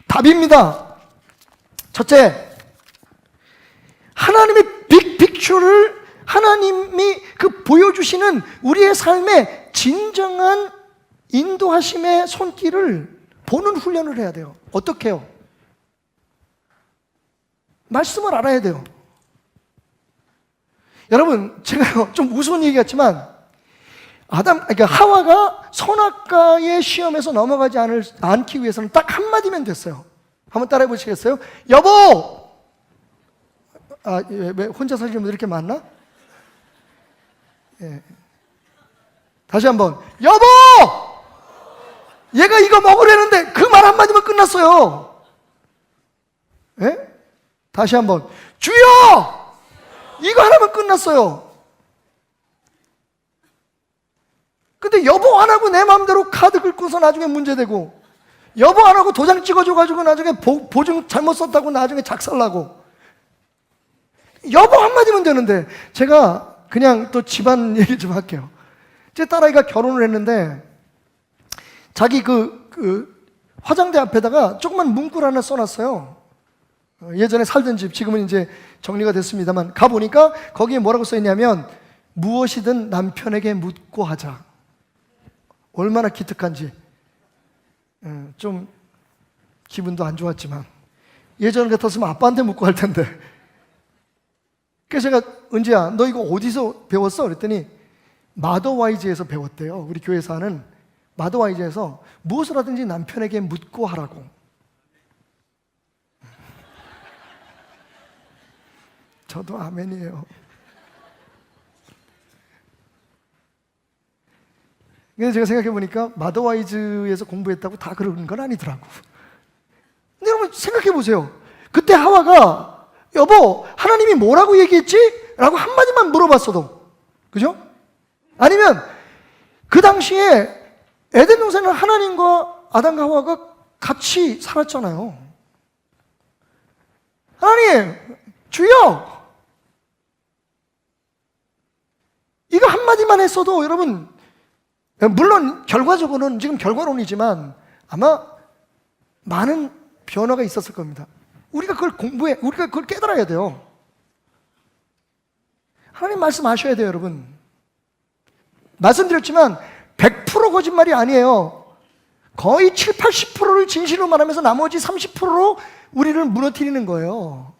답입니다. 첫째, 하나님의 빅픽처를, 하나님이 그 보여주시는 우리의 삶의 진정한 인도하심의 손길을 보는 훈련을 해야 돼요. 어떻게 해요? 말씀을 알아야 돼요. 여러분, 제가 좀 우스운 얘기 같지만 그러니까 하와가 선악과의 시험에서 넘어가지 않기 위해서는 딱 한마디면 됐어요. 한번 따라해 보시겠어요? 여보! 왜 혼자 사시는 분들 이렇게 많나? 예. 다시 한번, 여보! 얘가 이거 먹으려는데 그 말 한마디면 끝났어요. 예? 다시 한번, 주여! 이거 하나면 끝났어요. 근데 여보 안 하고 내 마음대로 카드 긁고서 나중에 문제되고, 여보 안 하고 도장 찍어줘가지고 나중에 보증 잘못 썼다고 나중에 작살나고, 여보 한마디면 되는데, 제가 그냥 또 집안 얘기 좀 할게요. 제 딸아이가 결혼을 했는데, 자기 화장대 앞에다가 조그만 문구를 하나 써놨어요. 예전에 살던 집, 지금은 이제 정리가 됐습니다만, 가보니까 거기에 뭐라고 써있냐면, 무엇이든 남편에게 묻고 하자. 얼마나 기특한지. 좀 기분도 안 좋았지만, 예전 같았으면 아빠한테 묻고 할 텐데. 그래서 제가, 은지야 너 이거 어디서 배웠어? 그랬더니 마더와이즈에서 배웠대요. 우리 교회에서 하는 마더와이즈에서 무엇을 하든지 남편에게 묻고 하라고. 저도 아멘이에요. 근데 제가 생각해 보니까 마더와이즈에서 공부했다고 다 그런 건 아니더라고. 근데 여러분 생각해 보세요. 그때 하와가 여보 하나님이 뭐라고 얘기했지? 라고 한마디만 물어봤어도, 그죠? 아니면 그 당시에 에덴 동산은 하나님과 아담과 하와가 같이 살았잖아요. 하나님, 주여! 이거 한마디만 했어도 여러분, 물론 결과적으로는 지금 결과론이지만 아마 많은 변화가 있었을 겁니다. 우리가 그걸 깨달아야 돼요. 하나님 말씀하셔야 돼요, 여러분. 말씀드렸지만 100% 거짓말이 아니에요. 거의 7, 80%를 진실로 말하면서 나머지 30%로 우리를 무너뜨리는 거예요.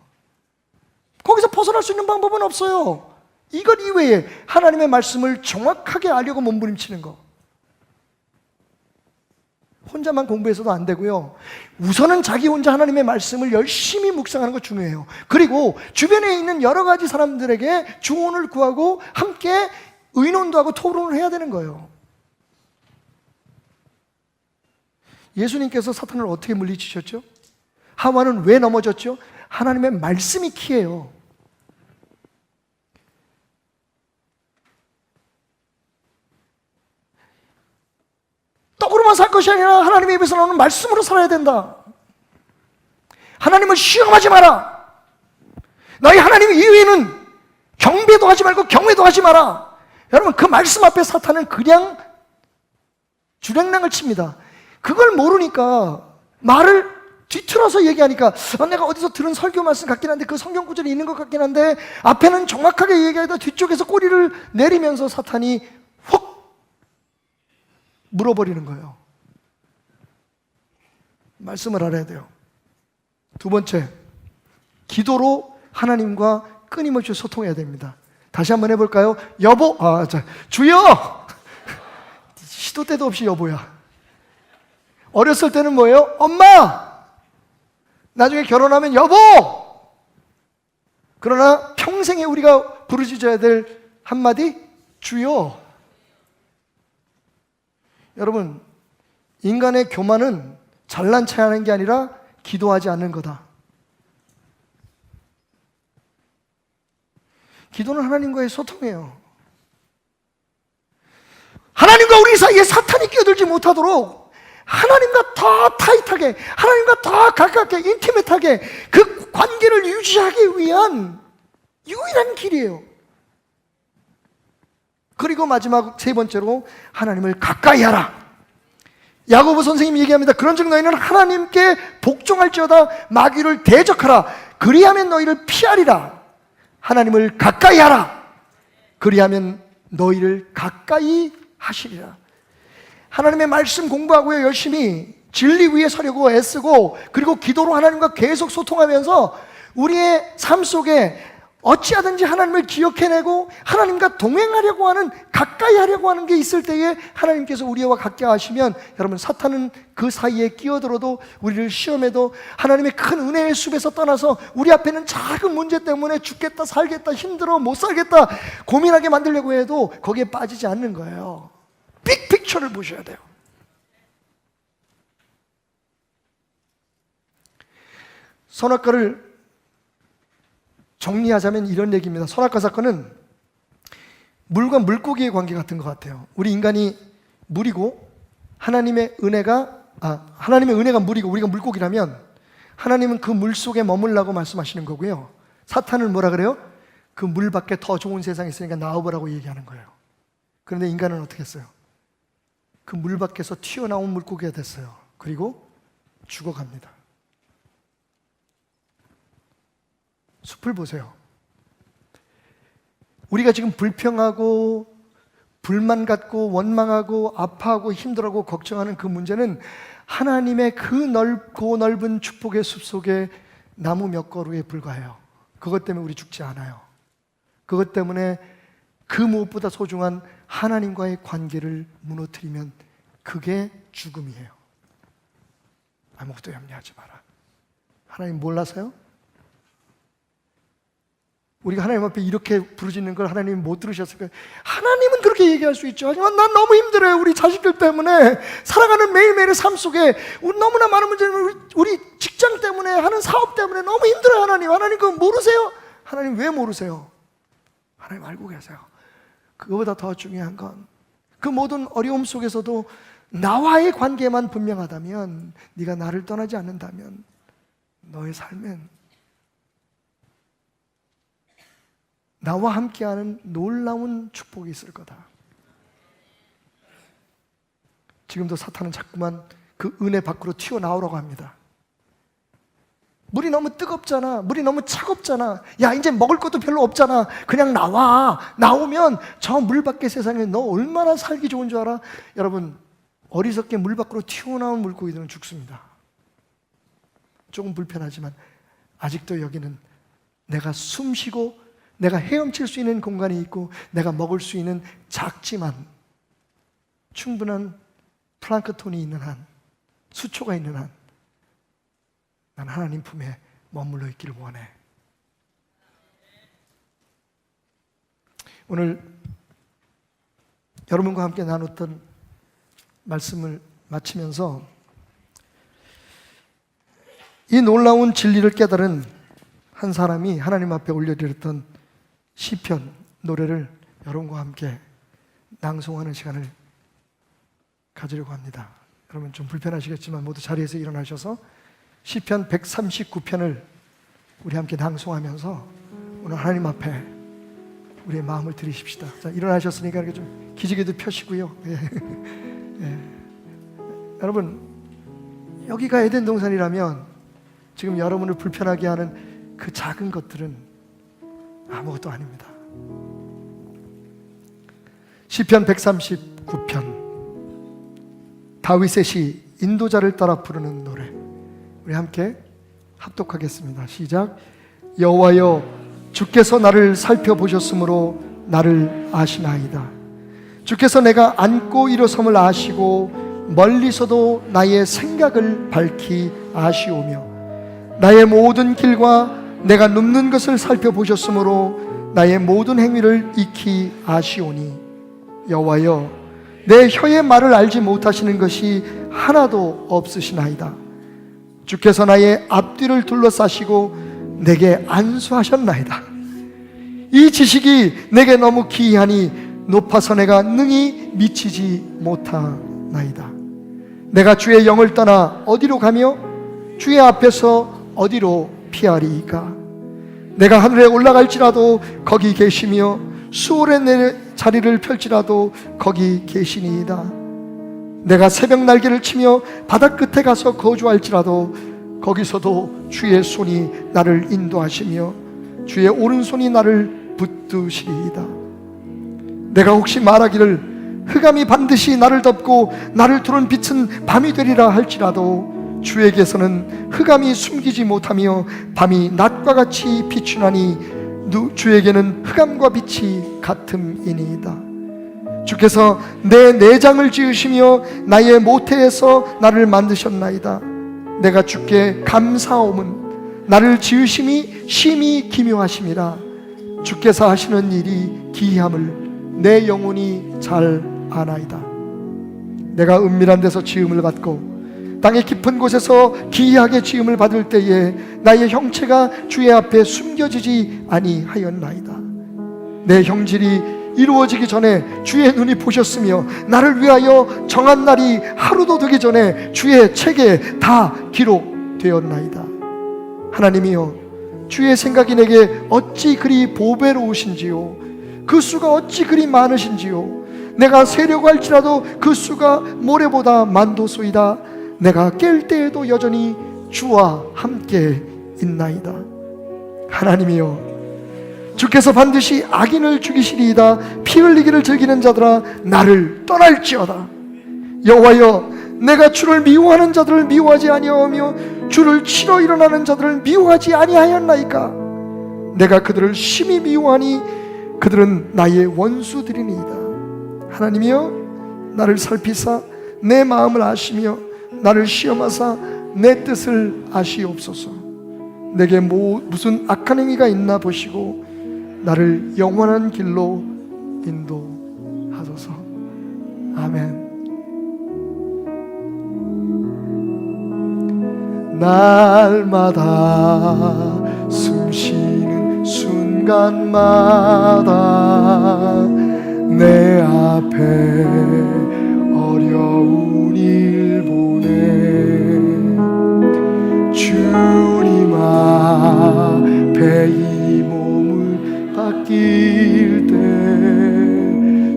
거기서 벗어날 수 있는 방법은 없어요. 이것 이외에 하나님의 말씀을 정확하게 알려고 몸부림치는 거. 혼자만 공부해서도 안 되고요. 우선은 자기 혼자 하나님의 말씀을 열심히 묵상하는 거 중요해요. 그리고 주변에 있는 여러 가지 사람들에게 조언을 구하고 함께 의논도 하고 토론을 해야 되는 거예요. 예수님께서 사탄을 어떻게 물리치셨죠? 하와는 왜 넘어졌죠? 하나님의 말씀이 키예요. 떡으로만 살 것이 아니라 하나님의 입에서 나오는 말씀으로 살아야 된다. 하나님을 시험하지 마라. 너희 하나님 이외에는 경배도 하지 말고 경외도 하지 마라. 여러분 그 말씀 앞에 사탄은 그냥 주랭랑을 칩니다. 그걸 모르니까 말을 뒤틀어서 얘기하니까 내가 어디서 들은 설교 말씀 같긴 한데 그 성경 구절이 있는 것 같긴 한데 앞에는 정확하게 얘기하다 뒤쪽에서 꼬리를 내리면서 사탄이 훅 물어버리는 거예요. 말씀을 알아야 돼요. 두 번째, 기도로 하나님과 끊임없이 소통해야 됩니다. 다시 한번 해볼까요? 주여! 시도 때도 없이 여보야. 어렸을 때는 뭐예요? 엄마! 나중에 결혼하면 여보! 그러나 평생에 우리가 부르짖어야 될 한마디? 주여! 여러분, 인간의 교만은 잘난 체하는 게 아니라 기도하지 않는 거다. 기도는 하나님과의 소통이에요. 하나님과 우리 사이에 사탄이 끼어들지 못하도록 하나님과 더 타이트하게, 하나님과 더 가깝게, 인티메트하게 그 관계를 유지하기 위한 유일한 길이에요. 그리고 마지막 세 번째로 하나님을 가까이 하라. 야고보 선생님이 얘기합니다. 그런즉 너희는 하나님께 복종할지어다 마귀를 대적하라. 그리하면 너희를 피하리라. 하나님을 가까이 하라. 그리하면 너희를 가까이 하시리라. 하나님의 말씀 공부하고요, 열심히 진리 위에 서려고 애쓰고 그리고 기도로 하나님과 계속 소통하면서 우리의 삶 속에 어찌하든지 하나님을 기억해내고 하나님과 동행하려고 하는, 가까이 하려고 하는 게 있을 때에 하나님께서 우리와 가까이 하시면 여러분, 사탄은 그 사이에 끼어들어도 우리를 시험해도 하나님의 큰 은혜의 숲에서 떠나서 우리 앞에는 작은 문제 때문에 죽겠다, 살겠다, 힘들어, 못 살겠다 고민하게 만들려고 해도 거기에 빠지지 않는 거예요. 퓨처를 보셔야 돼요. 선악과를 정리하자면 이런 얘기입니다. 선악과 사건은 물과 물고기의 관계 같은 것 같아요. 우리 인간이 물이고 하나님의 은혜가 물이고 우리가 물고기라면 하나님은 그 물 속에 머물라고 말씀하시는 거고요. 사탄은 뭐라 그래요? 그 물 밖에 더 좋은 세상이 있으니까 나와보라고 얘기하는 거예요. 그런데 인간은 어떻게 했어요? 그 물 밖에서 튀어나온 물고기가 됐어요. 그리고 죽어갑니다. 숲을 보세요. 우리가 지금 불평하고 불만 갖고 원망하고 아파하고 힘들어하고 걱정하는 그 문제는 하나님의 그 넓고 넓은 축복의 숲속에 나무 몇 그루에 불과해요. 그것 때문에 우리 죽지 않아요. 그것 때문에 그 무엇보다 소중한 하나님과의 관계를 무너뜨리면 그게 죽음이에요. 아무것도 염려하지 마라. 하나님 몰라서요? 우리가 하나님 앞에 이렇게 부르짖는 걸 하나님이 못 들으셨을까요? 하나님은 그렇게 얘기할 수 있죠. 하지만 난 너무 힘들어요. 우리 자식들 때문에 살아가는 매일매일의 삶 속에 너무나 많은 문제는 우리 직장 때문에 하는 사업 때문에 너무 힘들어요. 하나님 그거 모르세요? 하나님 왜 모르세요? 하나님 알고 계세요. 그거보다 더 중요한 건 그 모든 어려움 속에서도 나와의 관계만 분명하다면, 네가 나를 떠나지 않는다면 너의 삶은 나와 함께하는 놀라운 축복이 있을 거다. 지금도 사탄은 자꾸만 그 은혜 밖으로 튀어나오라고 합니다. 물이 너무 뜨겁잖아. 물이 너무 차갑잖아. 야, 이제 먹을 것도 별로 없잖아. 그냥 나와. 나오면 저 물 밖의 세상에 너 얼마나 살기 좋은 줄 알아? 여러분, 어리석게 물 밖으로 튀어나온 물고기들은 죽습니다. 조금 불편하지만 아직도 여기는 내가 숨쉬고 내가 헤엄칠 수 있는 공간이 있고 내가 먹을 수 있는 작지만 충분한 플랑크톤이 있는 한, 수초가 있는 한, 난 하나님 품에 머물러 있기를 원해. 오늘 여러분과 함께 나눴던 말씀을 마치면서 이 놀라운 진리를 깨달은 한 사람이 하나님 앞에 올려드렸던 시편 노래를 여러분과 함께 낭송하는 시간을 가지려고 합니다. 여러분 좀 불편하시겠지만 모두 자리에서 일어나셔서 시편 139편을 우리 함께 낭송하면서 오늘 하나님 앞에 우리의 마음을 드리십시다. 자, 일어나셨으니까 이렇게 좀 기지개도 펴시고요. 예. 여러분, 여기가 에덴 동산이라면 지금 여러분을 불편하게 하는 그 작은 것들은 아무것도 아닙니다. 시편 139편, 다윗의 시 인도자를 따라 부르는 노래, 우리 함께 합독하겠습니다. 시작. 여호와여, 주께서 나를 살펴보셨으므로 나를 아시나이다. 주께서 내가 앉고 일어섬을 아시고 멀리서도 나의 생각을 밝히 아시오며 나의 모든 길과 내가 눕는 것을 살펴보셨으므로 나의 모든 행위를 익히 아시오니 여호와여, 내 혀의 말을 알지 못하시는 것이 하나도 없으시나이다. 주께서 나의 앞뒤를 둘러싸시고 내게 안수하셨나이다. 이 지식이 내게 너무 기이하니 높아서 내가 능히 미치지 못하나이다. 내가 주의 영을 떠나 어디로 가며 주의 앞에서 어디로 피하리이까? 내가 하늘에 올라갈지라도 거기 계시며 수월에 내 자리를 펼지라도 거기 계시니이다. 내가 새벽 날개를 치며 바다 끝에 가서 거주할지라도 거기서도 주의 손이 나를 인도하시며 주의 오른손이 나를 붙드시리이다. 내가 혹시 말하기를 흑암이 반드시 나를 덮고 나를 두른 빛은 밤이 되리라 할지라도 주에게서는 흑암이 숨기지 못하며 밤이 낮과 같이 비추나니 주에게는 흑암과 빛이 같음이니이다. 주께서 내 내장을 지으시며 나의 모태에서 나를 만드셨나이다. 내가 주께 감사함은 나를 지으심이 심히 기묘하심이라. 주께서 하시는 일이 기이함을 내 영혼이 잘 아나이다. 내가 은밀한 데서 지음을 받고 땅의 깊은 곳에서 기이하게 지음을 받을 때에 나의 형체가 주의 앞에 숨겨지지 아니하였나이다. 내 형질이 이루어지기 전에 주의 눈이 보셨으며 나를 위하여 정한 날이 하루도 되기 전에 주의 책에 다 기록되었나이다. 하나님이여, 주의 생각이 내게 어찌 그리 보배로우신지요, 그 수가 어찌 그리 많으신지요. 내가 세려고 할지라도 그 수가 모래보다 많도소이다. 내가 깰 때에도 여전히 주와 함께 있나이다. 하나님이여, 주께서 반드시 악인을 죽이시리이다. 피 흘리기를 즐기는 자들아, 나를 떠날지어다. 여호와여, 내가 주를 미워하는 자들을 미워하지 아니하며 주를 치러 일어나는 자들을 미워하지 아니하였나이까. 내가 그들을 심히 미워하니 그들은 나의 원수들이니이다. 하나님이여, 나를 살피사 내 마음을 아시며 나를 시험하사 내 뜻을 아시옵소서. 내게 무슨 악한 행위가 있나 보시고 나를 영원한 길로 인도하소서. 아멘. 날마다 숨쉬는 순간마다 내 앞에 어려운 일 보내 주님 앞에 이 몸을 맡길 때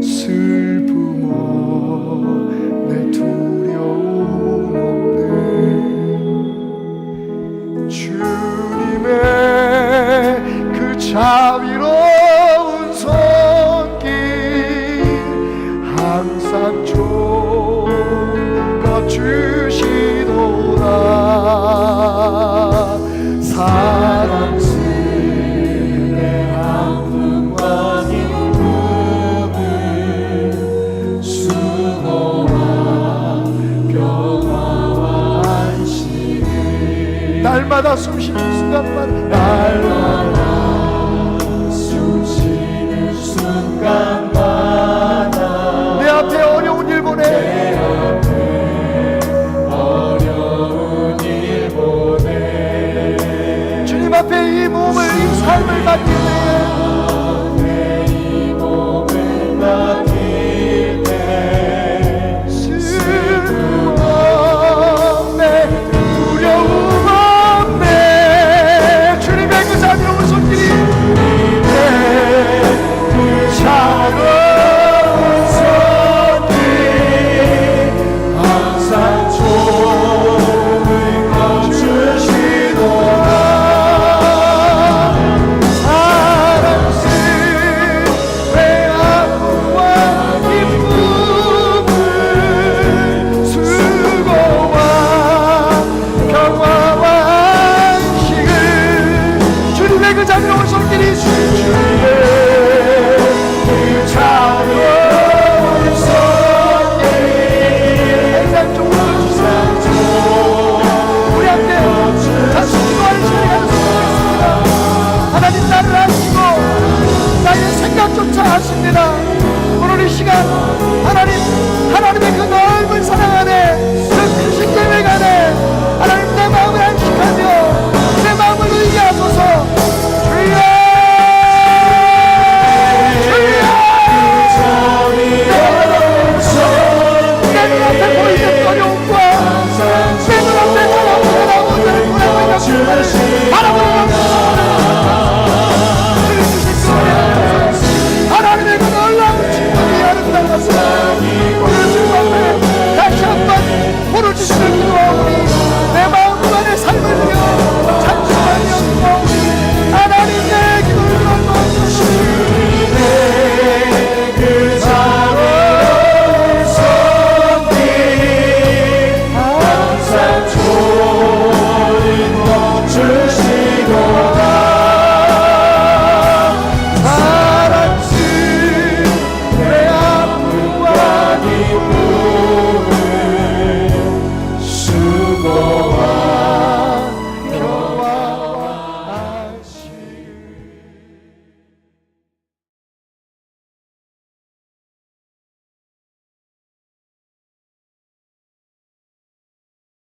슬픔 없네, 두려움 없네. 주님의 그 자비로운 손길 항상 좋은 것 주시도다. 사랑스레 내 아픔과 기쁨을 수고와 평화와 안식을 날마다 숨쉬는 순간만 날마다 숨쉬는 순간마다 내 앞에 어려운 일 보내, 내 앞에 어려운 일 보내 주님 앞에 이 몸을, 이 삶을 맡겨